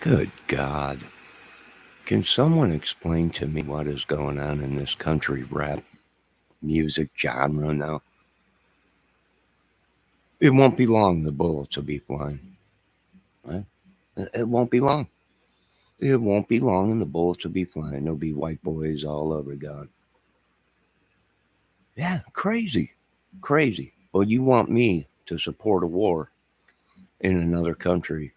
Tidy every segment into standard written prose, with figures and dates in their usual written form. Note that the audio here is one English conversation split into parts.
Good God. Can someone explain to me what is going on in this country rap music genre now? It won't be long, the bullets will be flying. Right? It won't be long. It won't be long and the bullets will be flying. There'll be white boys all over God. Yeah, crazy. Crazy. Well, you want me to support a war in another country,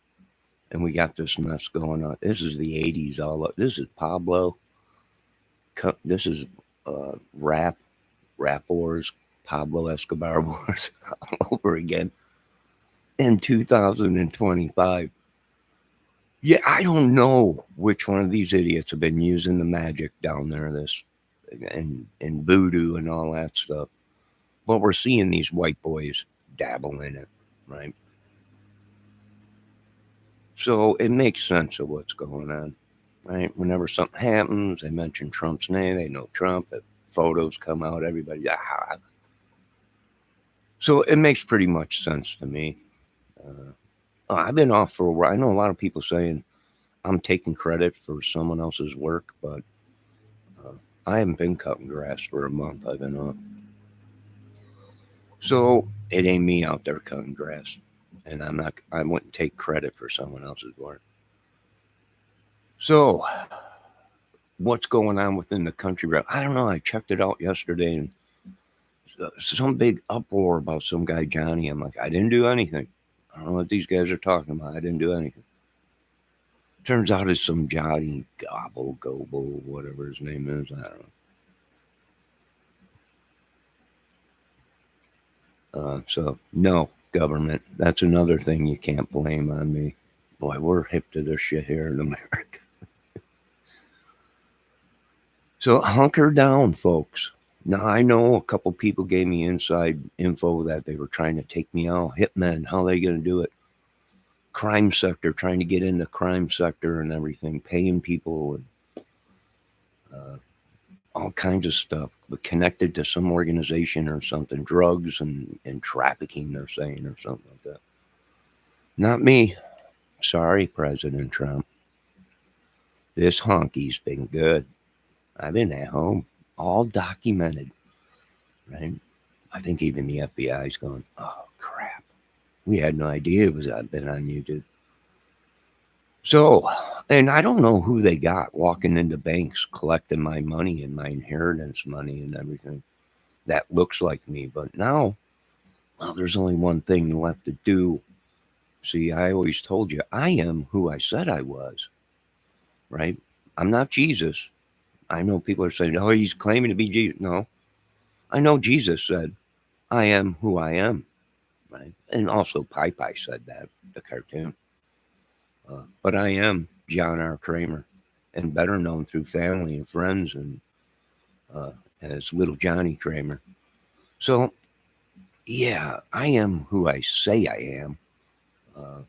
and we got this mess going on. This is the 80s all up. This is Pablo. This is rap wars, Pablo Escobar wars all over again in 2025. Yeah, I don't know which one of these idiots have been using the magic down there, this and voodoo and all that stuff. But we're seeing these white boys dabble in it, right? So it makes sense of what's going on, right? Whenever something happens, they mention Trump's name. They know Trump. The photos come out. Everybody, ah. So it makes pretty much sense to me. I've been off for a while. I know a lot of people saying I'm taking credit for someone else's work, but uh, I haven't been cutting grass for a month. I've been off. So it ain't me out there cutting grass. And I wouldn't take credit for someone else's work. So what's going on within the country? I don't know. I checked it out yesterday and some big uproar about some guy, Johnny. I'm like, I didn't do anything. I don't know what these guys are talking about. I didn't do anything. Turns out it's some Johnny Gobble Goble, whatever his name is. I don't know. So no government. That's another thing you can't blame on me. Boy, we're hip to this shit here in America. So hunker down, folks. Now I know a couple people gave me inside info that they were trying to take me out. Hitmen, how are they going to do it? Crime sector, trying to get in the crime sector and everything, paying people and all kinds of stuff, but connected to some organization or something, drugs and trafficking, they're saying, or something like that. Not me. Sorry, President Trump. This honky's been good. I've been at home, all documented, right? I think even the FBI's going, oh, crap. We had no idea it was been on YouTube. So, and I don't know who they got walking into banks collecting my money and my inheritance money and everything. That looks like me. But now, well, there's only one thing left to do. See, I always told you, I am who I said I was, right? I'm not Jesus. I know people are saying, oh, he's claiming to be Jesus. No, I know Jesus said, I am who I am, right? And also, Popeye said that, the cartoon. But I am John R. Kramer, and better known through family and friends and uh, as Little Johnny Kramer. So, yeah, I am who I say I am, uh,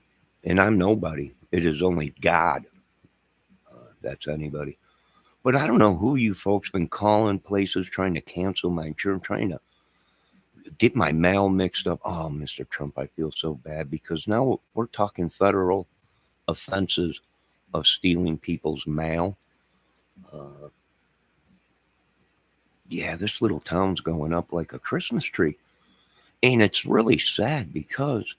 and I'm nobody. It is only God that's anybody. But I don't know who you folks been calling places trying to cancel my insurance, trying to get my mail mixed up. Oh, Mr. Trump, I feel so bad because now we're talking federal offenses of stealing people's mail. Uh, yeah, this little town's going up like a Christmas tree. And it's really sad because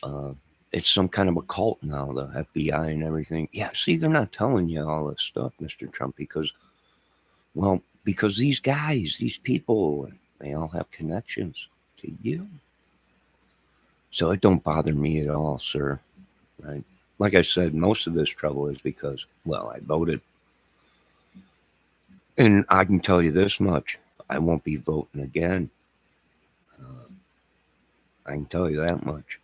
uh, it's some kind of a cult now, the FBI and everything. Yeah, see, they're not telling you all this stuff, Mr. Trump, because, well, because these guys, these people, they all have connections to you. So it don't bother me at all, sir. Right? Like I said, most of this trouble is because, well, I voted. And I can tell you this much I won't be voting again. Uh, I can tell you that much.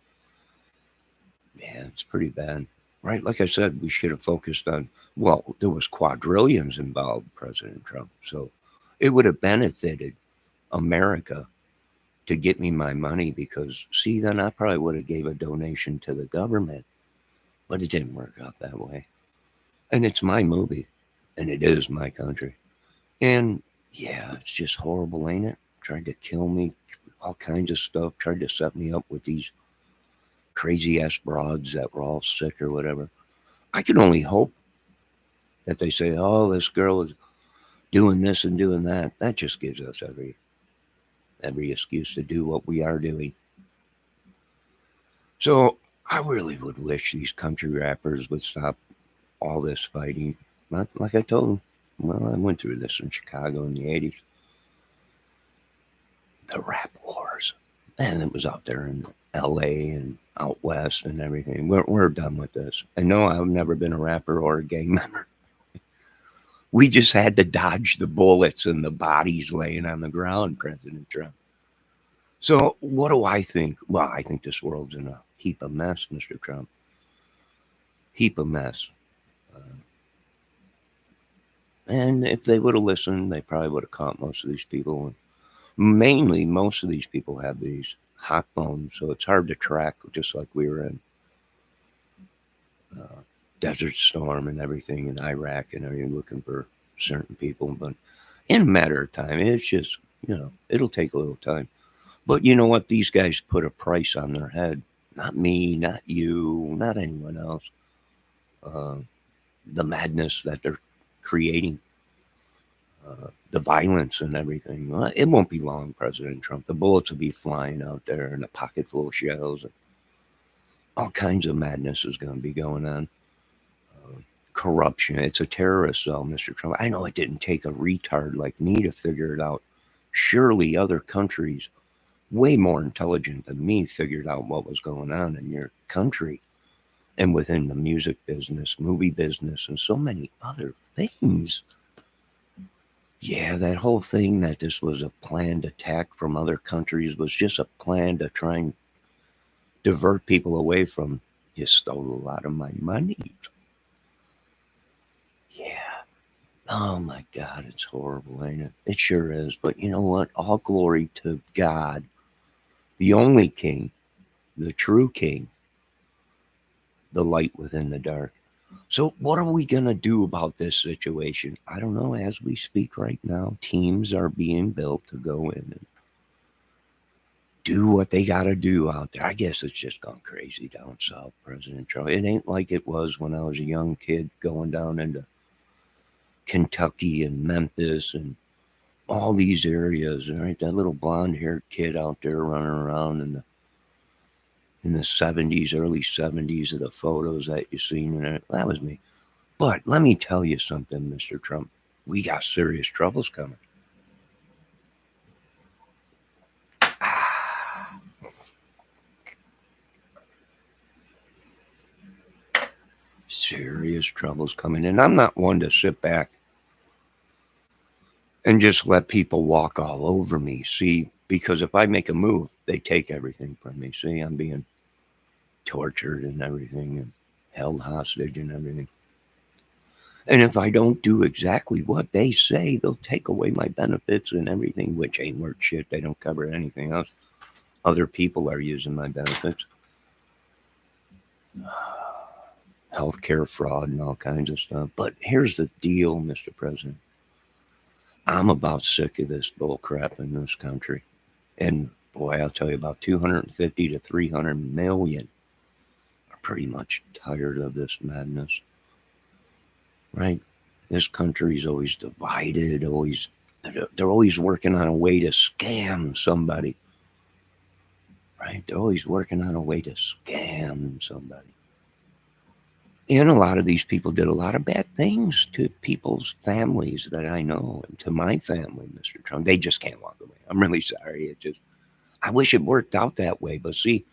Man, it's pretty bad. Right? Like I said, we should have focused on, well, there was quadrillions involved, President Trump. So it would have benefited America to get me my money because, see, then I probably would have gave a donation to the government. But it didn't work out that way. And it's my movie. And it is my country. And yeah, it's just horrible, ain't it? Tried to kill me, all kinds of stuff, tried to set me up with these crazy ass broads that were all sick or whatever. I can only hope that they say, "Oh, this girl is doing this and doing that." That just gives us every excuse to do what we are doing. So I really would wish these country rappers would stop all this fighting. Not like I told them. Well, I went through this in Chicago in the 80s. The rap wars. And it was out there in LA and out west and everything. We're done with this. I know I've never been a rapper or a gang member. We just had to dodge the bullets and the bodies laying on the ground, President Trump. So what do I think? Well, I think this world's in a heap of mess, Mr. Trump. Heap of mess. Uh, and if they would have listened, they probably would have caught most of these people. Mainly, most of these people have these hot phones, so it's hard to track, just like we were in uh, Desert Storm and everything in Iraq and everything, looking for certain people. But in a matter of time, it's just, it'll take a little time. But you know what? These guys put a price on their head. Not me, not you, not anyone else. Uh, the madness that they're creating, the violence and everything. Well, it won't be long, President Trump. The bullets will be flying out there and a pocket full of shells. All kinds of madness is going to be going on. Corruption. It's a terrorist cell, Mr. Trump. I know it didn't take a retard like me to figure it out. Surely other countries, way more intelligent than me, figured out what was going on in your country and within the music business, movie business, and so many other things. Yeah, that whole thing that this was a planned attack from other countries was just a plan to try and divert people away from, you stole a lot of my money. Yeah. Oh my God, it's horrible, ain't it? It sure is. But you know what? All glory to God, the only King, the true King, the light within the dark. So, what are we going to do about this situation? I don't know. As we speak right now, teams are being built to go in and do what they got to do out there. I guess it's just gone crazy down south, President Trump. It ain't like it was when I was a young kid going down into Kentucky and Memphis and all these areas. Right, that little blonde-haired kid out there running around in the 70s, early 70s, of the photos that you seen, and that was me. But let me tell you something, Mr. Trump. We got serious troubles coming. Serious troubles coming. And I'm not one to sit back and just let people walk all over me. See, because if I make a move, they take everything from me. See, I'm being tortured and everything and held hostage and everything. And if I don't do exactly what they say, they'll take away my benefits and everything, which ain't worth shit. They don't cover anything else. Other people are using my benefits. Healthcare fraud and all kinds of stuff. But here's the deal, Mr. President. I'm about sick of this bull crap in this country. And boy, I'll tell you, about 250 to 300 million are pretty much tired of this madness. Right? This country's always divided, they're always working on a way to scam somebody. Right? They're always working on a way to scam somebody. And a lot of these people did a lot of bad things to people's families that I know, and to my family, Mr. Trump. They just can't walk away. I'm really sorry. I wish it worked out that way. But see,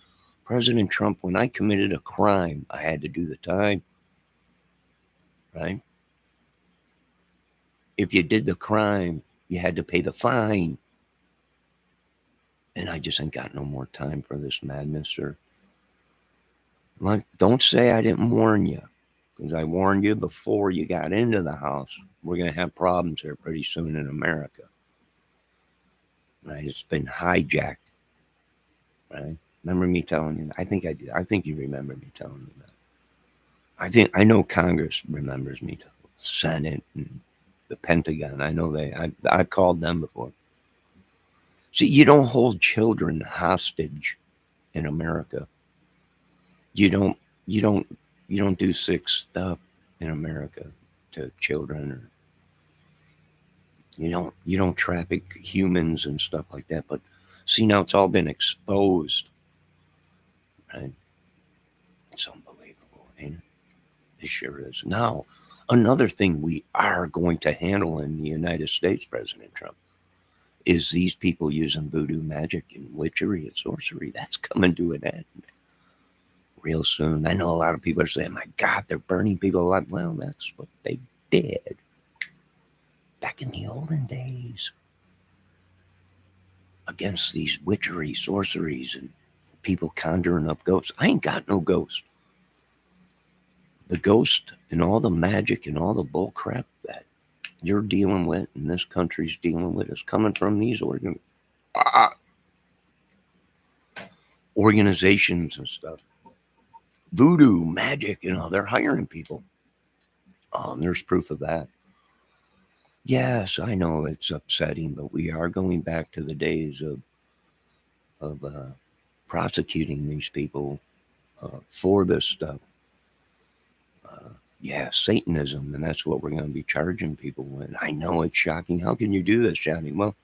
President Trump, when I committed a crime, I had to do the time. Right? If you did the crime, you had to pay the fine. And I just ain't got no more time for this madness, sir. Like, don't say I didn't warn you, because I warned you before you got into the house. We're going to have problems here pretty soon in America. Right? It's been hijacked. Right? Remember me telling you? I think I did. I think you remember me telling you that. I know Congress remembers me, Senate and the Pentagon. I know I've called them before. See, you don't hold children hostage in America. You don't You don't do sick stuff in America to children, or you don't traffic humans and stuff like that. But see, now it's all been exposed, right? It's unbelievable, ain't it? It sure is. Now, another thing we are going to handle in the United States, President Trump, is these people using voodoo magic and witchery and sorcery. That's coming to an end real soon. I know a lot of people are saying, my God, they're burning people alive. Well, that's what they did back in the olden days against these witchery, sorceries, and people conjuring up ghosts. I ain't got no ghost. The ghost and all the magic and all the bull crap that you're dealing with and this country's dealing with is coming from these organizations and stuff. Voodoo, magic, they're hiring people. And there's proof of that. Yes, I know it's upsetting, but we are going back to the days of prosecuting these people for this stuff. Yeah, Satanism, and that's what we're going to be charging people with. I know it's shocking. How can you do this, Johnny? Well,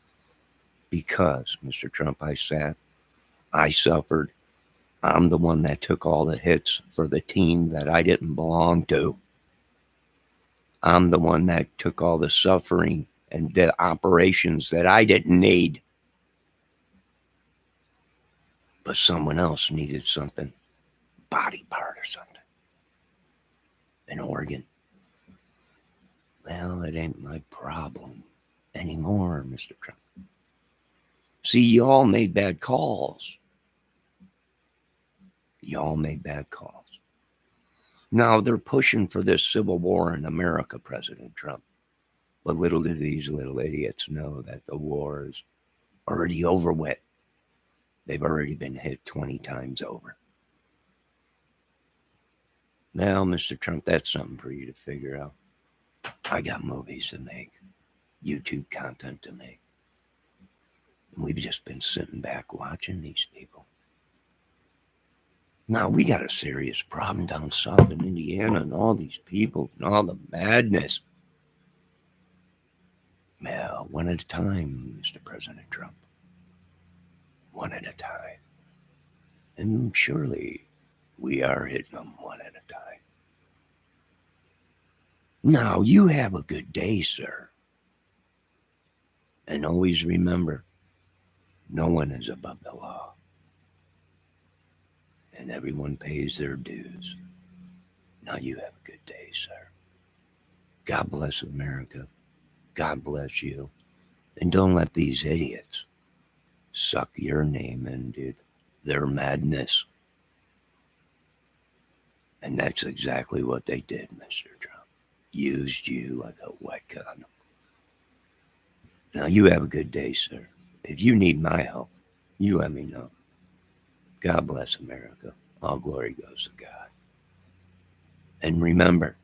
because, Mr. Trump, I suffered. I'm the one that took all the hits for the team that I didn't belong to. I'm the one that took all the suffering and the operations that I didn't need. But someone else needed something, body part or something, an organ. Well, it ain't my problem anymore, Mr. Trump. See, you all made bad calls. You all made bad calls. Now they're pushing for this civil war in America, President Trump. But little do these little idiots know that the war is already over with. They've already been hit 20 times over. Now, Mr. Trump, that's something for you to figure out. I got movies to make, YouTube content to make. And we've just been sitting back watching these people. Now, we got a serious problem down south in Indiana and all these people and all the madness. Well, one at a time, Mr. President Trump. One at a time. And surely we are hitting them one at a time. Now, you have a good day, sir. And always remember, no one is above the law. And everyone pays their dues. Now, you have a good day, sir. God bless America. God bless you. And don't let these idiots suck your name into their madness. And that's exactly what they did, Mr. Trump. Used you like a wet condom. Now, you have a good day, sir. If you need my help, you let me know. God bless America. All glory goes to God. And remember,